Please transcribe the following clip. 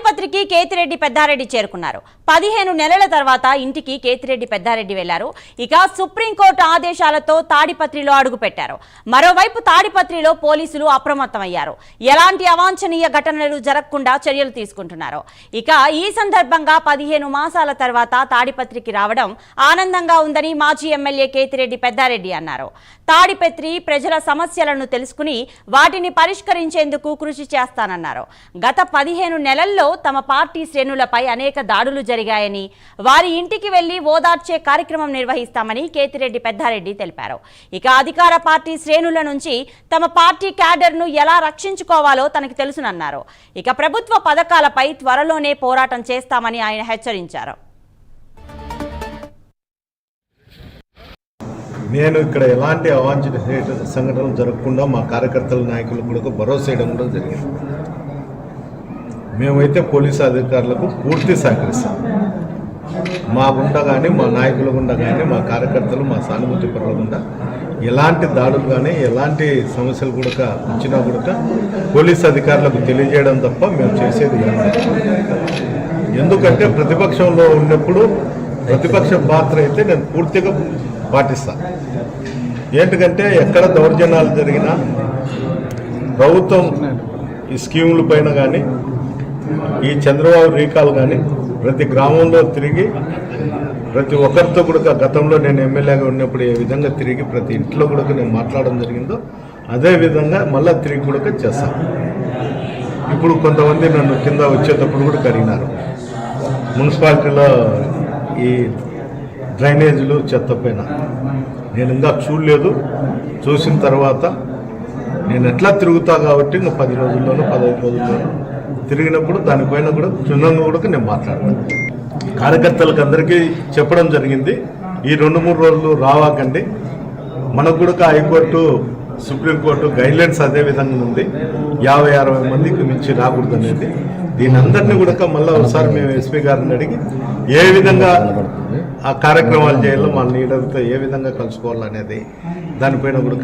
తాడిపత్రికి కేతిరెడ్డి పెద్దారెడ్డి చేరుకున్నారు. 15 నెలల తర్వాత ఇంటికి కేతిరెడ్డి పెద్దారెడ్డి వెళ్లారు. ఇక సుప్రీంకోర్టు ఆదేశాలతో తాడిపత్రిలో అడుగుపెట్టారు. మరోవైపు తాడిపత్రిలో పోలీసులు అప్రమత్తమయ్యారు. ఎలాంటి అవాంఛనీయ ఘటనలు జరగకుండా చర్యలు తీసుకుంటున్నారు. ఇక ఈ సందర్భంగా 15 మాసాల తర్వాత తాడిపత్రికి రావడం ఆనందంగా ఉందని మాజీ ఎమ్మెల్యే కేతిరెడ్డి పెద్దారెడ్డి అన్నారు. తాడిపత్రి ప్రజల సమస్యలను తెలుసుకుని వాటిని పరిష్కరించేందుకు కృషి చేస్తానన్నారు. గత 15 నెలల్లో తమ పార్టీ శ్రేణులపై అనేక దాడులు జరిగాయని, వారి ఇంటికి వెళ్లి ఓదార్చే కార్యక్రమం నిర్వహిస్తామని కేతిరెడ్డి పెద్దారెడ్డి తెలిపారు. ఇక అధికార పార్టీ శ్రేణుల నుంచి తమ పార్టీ క్యాడర్ను ఎలా రక్షించుకోవాలో తనకు తెలుసునన్నారు. ఇక ప్రభుత్వ పథకాలపై త్వరలోనే పోరాటం చేస్తామని ఆయన హెచ్చరించారు. నేను ఇక్కడ ఎలాంటి అవాంఛనీయ సంఘటనలు జరగకుండా మా కార్యకర్తల నాయకులకు కూడా భరోసా ఇవ్వడం కూడా జరిగింది. మేమైతే పోలీసు అధికారులకు పూర్తి సహకరిస్తాం. మా గుండా కానీ, మా నాయకుల గుండా కానీ, మా కార్యకర్తలు, మా సానుభూతి పరుల గుండా ఎలాంటి దాడులు కానీ, ఎలాంటి సమస్యలు కూడా వచ్చినా కూడా పోలీసు అధికారులకు తెలియజేయడం తప్ప మేము చేసేది ఎందుకంటే ప్రతిపక్షంలో ఉన్నప్పుడు ప్రతిపక్ష పాత్ర అయితే నేను పూర్తిగా పాటిస్తాను. ఏంటంటే ఎక్కడ దౌర్జన్యాలు జరిగినా ప్రభుత్వం ఈ స్కీముల పైన కానీ, ఈ చంద్రబాబు రీకాలు కానీ ప్రతి గ్రామంలో తిరిగి ప్రతి ఒక్కరితో కూడా గతంలో నేను ఎమ్మెల్యేగా ఉన్నప్పుడు ఏ విధంగా తిరిగి ప్రతి ఇంట్లో కూడా నేను మాట్లాడడం జరిగిందో అదే విధంగా మళ్ళీ తిరిగి కూడా చేస్తాను. ఇప్పుడు కొంతమంది నన్ను కింద వచ్చేటప్పుడు కూడా కరిగినారు. మున్సిపాలిటీలో ఈ డ్రైనేజీలు చెత్త పైన నేను ఇంకా చూడలేదు. చూసిన తర్వాత నేను ఎట్లా తిరుగుతా కాబట్టి ఇంకా 10 రోజుల్లోనూ 15 రోజుల్లోనూ తిరిగినప్పుడు దానిపైన కూడా క్షుణ్ణంగా కూడా నేను మాట్లాడతాను. కార్యకర్తలకు అందరికీ చెప్పడం జరిగింది, ఈ 2-3 రోజులు రావాకండి. మనకు కూడా హైకోర్టు, సుప్రీంకోర్టు గైడ్లైన్స్ అదే విధంగా ఉంది, 50-60 మందికి మించి రాకూడదు అనేది. దీని అందరినీ కూడా మళ్ళీ ఒకసారి మేము ఎస్పీ గారిని అడిగి ఏ విధంగా ఆ కార్యక్రమాలు చేయాలో, మా లీడర్తో ఏ విధంగా కలుసుకోవాలనేది దానిపైన కూడా